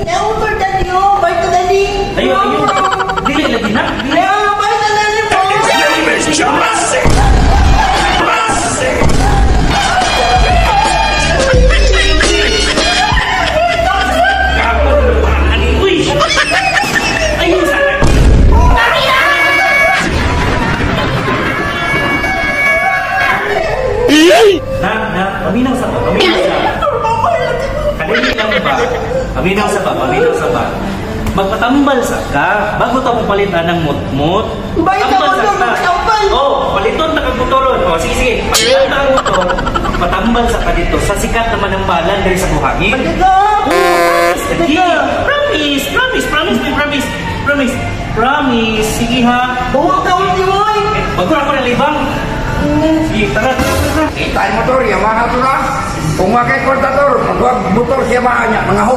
Nautol tadi oh, baik tu tadi. Ayo. Dili lagi nak. Dili. Ya, baik tu tadi mo. Paminaw sa ba? Paminaw sa ba? Magpatambal sa ka. Bago ta mo palitan ng mutmut. Tambal sa ka. Oh, paliton na kag motoron. Oh, sige. Palitan ta ang motor. Patambal sa ka dito. Sa sikat naman ng balan diri sa buhangin. Promise. Sige ha. Buwag ka ulit mo. Bago ako na libang. Sige, tara. Kita motor, Yamaha to na. Kung makay kontador, magwag motor siya mahanya, mga